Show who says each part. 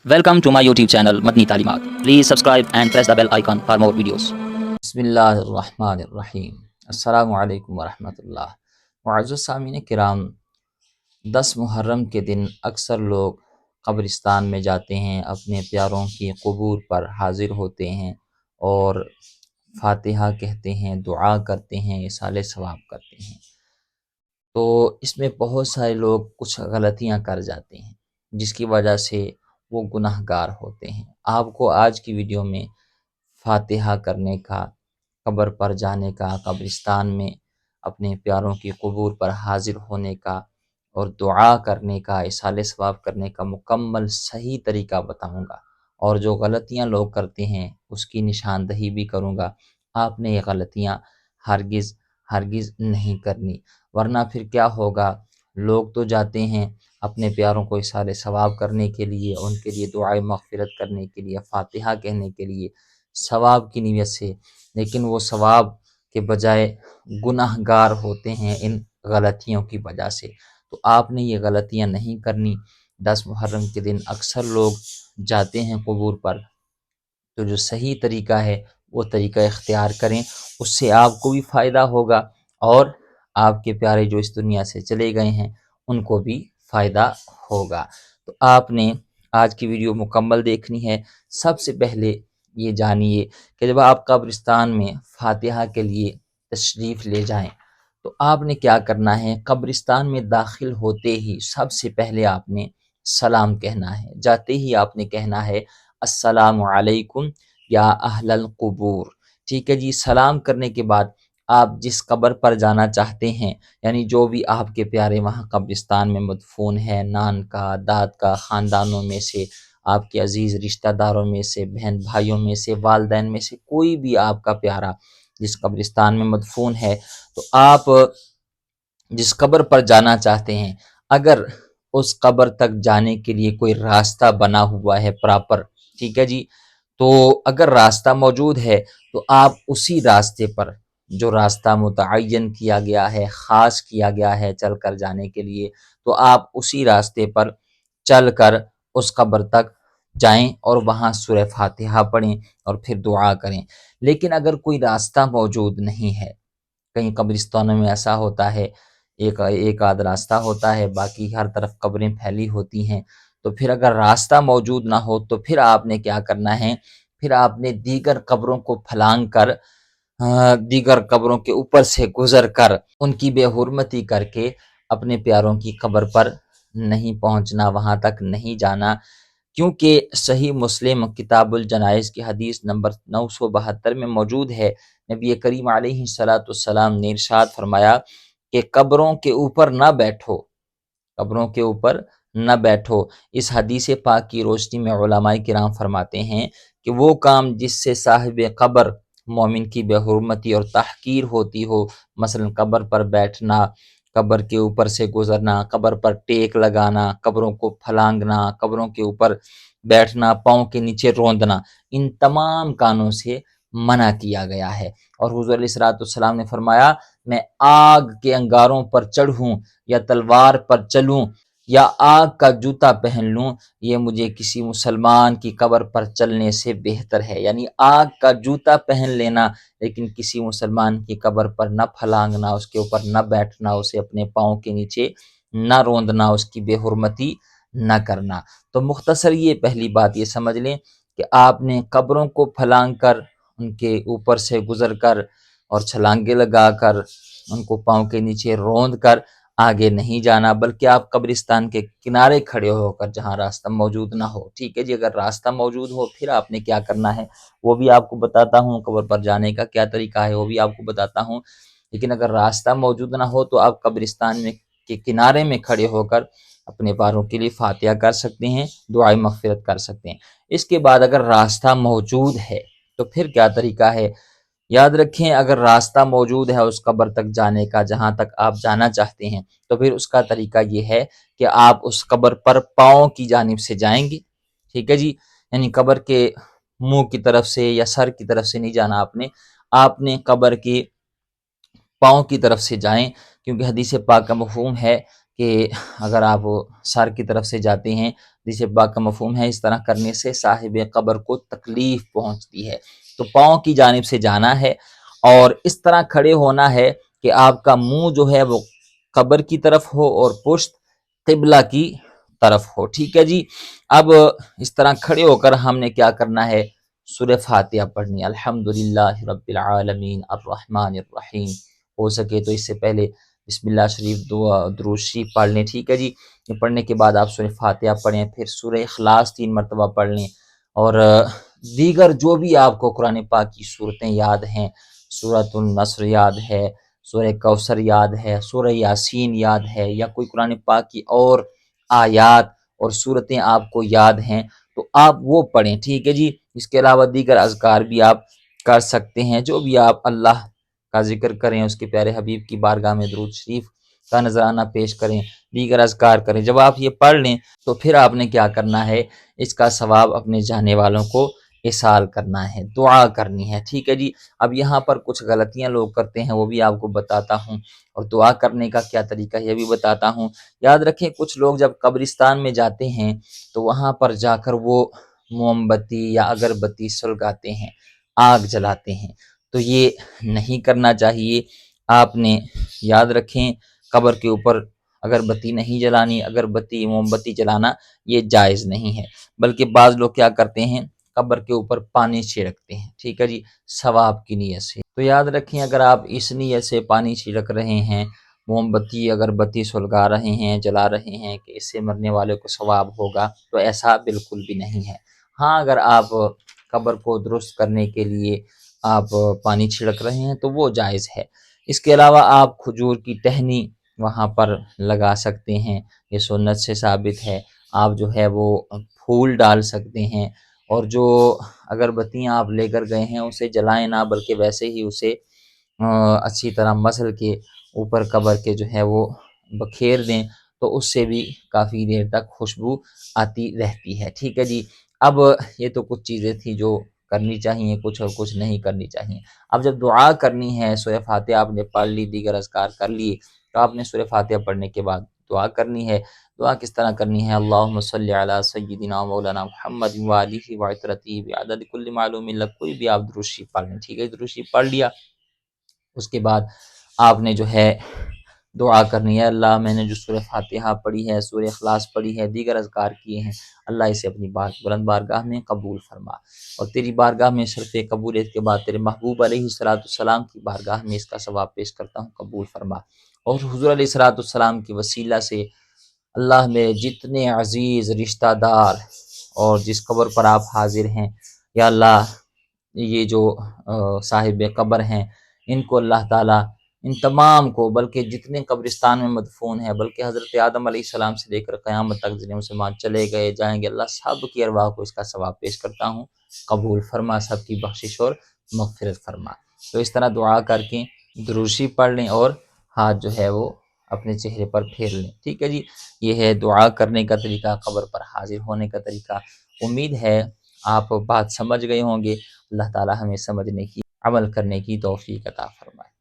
Speaker 1: Welcome to my YouTube channel Madni Talimat. Please subscribe and press the bell icon for more videos.
Speaker 2: بسم اللہ الرحمن الرحیم۔ السلام علیکم ورحمۃ اللہ۔ معزز سامعین کرام، 10 محرم کے دن اکثر لوگ قبرستان میں جاتے ہیں، اپنے پیاروں کی قبور پر حاضر ہوتے ہیں اور فاتحہ کہتے ہیں، دعا کرتے ہیں، ایصال ثواب کرتے ہیں۔ تو اس میں بہت سارے لوگ کچھ غلطیاں کر جاتے ہیں جس کی وجہ سے وہ گناہ گار ہوتے ہیں۔ آپ کو آج کی ویڈیو میں فاتحہ کرنے کا، قبر پر جانے کا، قبرستان میں اپنے پیاروں کی قبور پر حاضر ہونے کا اور دعا کرنے کا، ایصال ثواب کرنے کا مکمل صحیح طریقہ بتاؤں گا، اور جو غلطیاں لوگ کرتے ہیں اس کی نشاندہی بھی کروں گا۔ آپ نے یہ غلطیاں ہرگز نہیں کرنی، ورنہ پھر کیا ہوگا، لوگ تو جاتے ہیں اپنے پیاروں کو ایصال ثواب کرنے کے لیے، ان کے لیے دعائے مغفرت کرنے کے لیے، فاتحہ کہنے کے لیے، ثواب کی نیت سے، لیکن وہ ثواب کے بجائے گناہ گار ہوتے ہیں ان غلطیوں کی وجہ سے۔ تو آپ نے یہ غلطیاں نہیں کرنی۔ 10 محرم کے دن اکثر لوگ جاتے ہیں قبور پر، تو جو صحیح طریقہ ہے وہ طریقہ اختیار کریں، اس سے آپ کو بھی فائدہ ہوگا اور آپ کے پیارے جو اس دنیا سے چلے گئے ہیں ان کو بھی فائدہ ہوگا۔ تو آپ نے آج کی ویڈیو مکمل دیکھنی ہے۔ سب سے پہلے یہ جانیے کہ جب آپ قبرستان میں فاتحہ کے لیے تشریف لے جائیں تو آپ نے کیا کرنا ہے، قبرستان میں داخل ہوتے ہی سب سے پہلے آپ نے سلام کہنا ہے۔ جاتے ہی آپ نے کہنا ہے السلام علیکم یا اہل القبور، ٹھیک ہے جی۔ سلام کرنے کے بعد آپ جس قبر پر جانا چاہتے ہیں، یعنی جو بھی آپ کے پیارے وہاں قبرستان میں مدفون ہے، نان کا، داد کا، خاندانوں میں سے، آپ کے عزیز رشتہ داروں میں سے، بہن بھائیوں میں سے، والدین میں سے کوئی بھی آپ کا پیارا جس قبرستان میں مدفون ہے، تو آپ جس قبر پر جانا چاہتے ہیں، اگر اس قبر تک جانے کے لیے کوئی راستہ بنا ہوا ہے پراپر، ٹھیک ہے جی، تو اگر راستہ موجود ہے تو آپ اسی راستے پر، جو راستہ متعین کیا گیا ہے، خاص کیا گیا ہے چل کر جانے کے لیے، تو آپ اسی راستے پر چل کر اس قبر تک جائیں اور وہاں سورہ فاتحہ پڑھیں اور پھر دعا کریں۔ لیکن اگر کوئی راستہ موجود نہیں ہے، کئی قبرستانوں میں ایسا ہوتا ہے ایک آدھ راستہ ہوتا ہے، باقی ہر طرف قبریں پھیلی ہوتی ہیں، تو پھر اگر راستہ موجود نہ ہو تو پھر آپ نے کیا کرنا ہے، پھر آپ نے دیگر قبروں کو پھلانگ کر، دیگر قبروں کے اوپر سے گزر کر، ان کی بے حرمتی کر کے اپنے پیاروں کی قبر پر نہیں پہنچنا، وہاں تک نہیں جانا، کیونکہ صحیح مسلم کتاب الجنائز کی حدیث نمبر 972 میں موجود ہے، نبی کریم علیہ السلام نے ارشاد فرمایا کہ قبروں کے اوپر نہ بیٹھو، قبروں کے اوپر نہ بیٹھو۔ اس حدیث پاک کی روشنی میں علماء کرام فرماتے ہیں کہ وہ کام جس سے صاحب قبر مومن کی بے حرمتی اور تحقیر ہوتی ہو، مثلا قبر پر بیٹھنا، قبر کے اوپر سے گزرنا، قبر پر ٹیک لگانا، قبروں کو پھلانگنا، قبروں کے اوپر بیٹھنا، پاؤں کے نیچے روندنا، ان تمام کاموں سے منع کیا گیا ہے۔ اور حضور علیہ السلام نے فرمایا، میں آگ کے انگاروں پر چڑھوں یا تلوار پر چلوں یا آگ کا جوتا پہن لوں، یہ مجھے کسی مسلمان کی قبر پر چلنے سے بہتر ہے۔ یعنی آگ کا جوتا پہن لینا، لیکن کسی مسلمان کی قبر پر نہ پھلانگنا، اس کے اوپر نہ بیٹھنا، اسے اپنے پاؤں کے نیچے نہ روندنا، اس کی بے حرمتی نہ کرنا۔ تو مختصر یہ پہلی بات یہ سمجھ لیں کہ آپ نے قبروں کو پھلانگ کر، ان کے اوپر سے گزر کر اور چھلانگے لگا کر، ان کو پاؤں کے نیچے روند کر آگے نہیں جانا، بلکہ آپ قبرستان کے کنارے کھڑے ہو کر، جہاں راستہ موجود نہ ہو، ٹھیک ہے جی۔ اگر راستہ موجود ہو پھر آپ نے کیا کرنا ہے وہ بھی آپ کو بتاتا ہوں، قبر پر جانے کا کیا طریقہ ہے وہ بھی آپ کو بتاتا ہوں، لیکن اگر راستہ موجود نہ ہو تو آپ قبرستان میں کے کنارے میں کھڑے ہو کر اپنے پیاروں کے لیے فاتحہ کر سکتے ہیں، دعائے مغفرت کر سکتے ہیں۔ اس کے بعد اگر راستہ موجود ہے تو پھر کیا طریقہ ہے، یاد رکھیں اگر راستہ موجود ہے اس قبر تک جانے کا جہاں تک آپ جانا چاہتے ہیں، تو پھر اس کا طریقہ یہ ہے کہ آپ اس قبر پر پاؤں کی جانب سے جائیں گے، ٹھیک ہے جی، یعنی قبر کے منہ کی طرف سے یا سر کی طرف سے نہیں جانا، آپ نے قبر کے پاؤں کی طرف سے جائیں، کیونکہ حدیث پاک کا مفہوم ہے کہ اگر آپ سر کی طرف سے جاتے ہیں حدیث پاک کا مفہوم ہے اس طرح کرنے سے صاحب قبر کو تکلیف پہنچتی ہے۔ تو پاؤں کی جانب سے جانا ہے اور اس طرح کھڑے ہونا ہے کہ آپ کا منہ جو ہے وہ قبر کی طرف ہو اور پشت قبلہ کی طرف ہو، ٹھیک ہے جی۔ اب اس طرح کھڑے ہو کر ہم نے کیا کرنا ہے، سورہ فاتحہ پڑھنی ہے، الحمدللہ رب العالمین الرحمن الرحیم، ہو سکے تو اس سے پہلے بسم اللہ شریف دعا درود شریف پڑھ لیں، ٹھیک ہے جی۔ یہ پڑھنے کے بعد آپ سورہ فاتحہ پڑھیں، پھر سورہ اخلاص 3 مرتبہ پڑھ لیں، اور دیگر جو بھی آپ کو قرآن پاک کی صورتیں یاد ہیں، سورۃ النصر یاد ہے، سورہ کوثر یاد ہے، سورہ یاسین یاد ہے، یا کوئی قرآن پاک کی اور آیات اور صورتیں آپ کو یاد ہیں تو آپ وہ پڑھیں، ٹھیک ہے جی۔ اس کے علاوہ دیگر اذکار بھی آپ کر سکتے ہیں، جو بھی آپ اللہ کا ذکر کریں، اس کے پیارے حبیب کی بارگاہ میں درود شریف کا نذرانہ پیش کریں، دیگر اذکار کریں۔ جب آپ یہ پڑھ لیں تو پھر آپ نے کیا کرنا ہے، اس کا ثواب اپنے جانے والوں کو احسال کرنا ہے، دعا کرنی ہے، ٹھیک ہے جی۔ اب یہاں پر کچھ غلطیاں لوگ کرتے ہیں، وہ بھی آپ کو بتاتا ہوں، اور دعا کرنے کا کیا طریقہ ہے یہ بھی بتاتا ہوں۔ یاد رکھیں کچھ لوگ جب قبرستان میں جاتے ہیں تو وہاں پر جا کر وہ موم بتی یا اگربتی سلگاتے ہیں، آگ جلاتے ہیں، تو یہ نہیں کرنا چاہیے۔ آپ نے یاد رکھیں قبر کے اوپر اگربتی نہیں جلانی، اگربتی موم بتی جلانا یہ جائز نہیں ہے، بلکہ بعض لوگ کیا کرتے ہیں، قبر کے اوپر پانی چھڑکتے ہیں، ٹھیک ہے جی، ثواب کی نیت سے۔ تو یاد رکھیں اگر آپ اس نیت سے پانی چھڑک رہے ہیں، موم بتی اگربتی سلگا رہے ہیں، جلا رہے ہیں کہ اس سے مرنے والے کو ثواب ہوگا، تو ایسا بالکل بھی نہیں ہے۔ ہاں اگر آپ قبر کو درست کرنے کے لیے آپ پانی چھڑک رہے ہیں تو وہ جائز ہے۔ اس کے علاوہ آپ کھجور کی ٹہنی وہاں پر لگا سکتے ہیں، یہ سنت سے ثابت ہے۔ آپ جو ہے وہ پھول ڈال سکتے ہیں، اور جو اگربتیاں آپ لے کر گئے ہیں اسے جلائیں نہ، بلکہ ویسے ہی اسے اچھی طرح مسل کے اوپر قبر کے جو ہے وہ بکھیر دیں، تو اس سے بھی کافی دیر تک خوشبو آتی رہتی ہے، ٹھیک ہے جی۔ اب یہ تو کچھ چیزیں تھیں جو کرنی چاہیے، کچھ اور کچھ نہیں کرنی چاہیے۔ اب جب دعا کرنی ہے، سورہ فاتحہ آپ نے پڑھ لی، دیگر اذکار کر لیے، تو آپ نے سورہ فاتحہ پڑھنے کے بعد دعا کرنی ہے۔ دعا کس طرح کرنی ہے، اللہم صلی علی سیدنا مولانا محمد وآلہ وعترتہ بعدد کل معلوم لک، کوئی بھی آپ درود شریف پڑھ لیں، ٹھیک ہے، درود شریف پڑھ لیا۔ اس کے بعد آپ نے جو ہے دعا کرنی ہے، اللہ میں نے جو سورہ فاتحہ پڑھی ہے، سورہ اخلاص پڑھی ہے، دیگر اذکار کیے ہیں، اللہ اسے اپنی بلند بارگاہ میں قبول فرما، اور تیری بارگاہ میں شرف قبولیت کے بعد تیرے محبوب علیہ الصلوۃ والسلام کی بارگاہ میں اس کا ثواب پیش کرتا ہوں، قبول فرما، اور حضور علیہ الصلوۃ والسلام کی وسیلہ سے اللہ میں جتنے عزیز رشتہ دار اور جس قبر پر آپ حاضر ہیں، یا اللہ یہ جو صاحب قبر ہیں، ان کو اللہ تعالیٰ ان تمام کو، بلکہ جتنے قبرستان میں مدفون ہیں، بلکہ حضرت آدم علیہ السلام سے لے کر قیامت تک جتنے مسلمان چلے گئے جائیں گے، اللہ سب کی ارواح کو اس کا ثواب پیش کرتا ہوں، قبول فرما، سب کی بخشش اور مغفرت فرما۔ تو اس طرح دعا کر کے درود شریف پڑھ لیں اور ہاتھ جو ہے وہ اپنے چہرے پر پھیر لیں، ٹھیک ہے جی۔ یہ ہے دعا کرنے کا طریقہ، قبر پر حاضر ہونے کا طریقہ۔ امید ہے آپ بات سمجھ گئے ہوں گے۔ اللہ تعالی ہمیں سمجھنے کی، عمل کرنے کی توفیق عطا فرمائے۔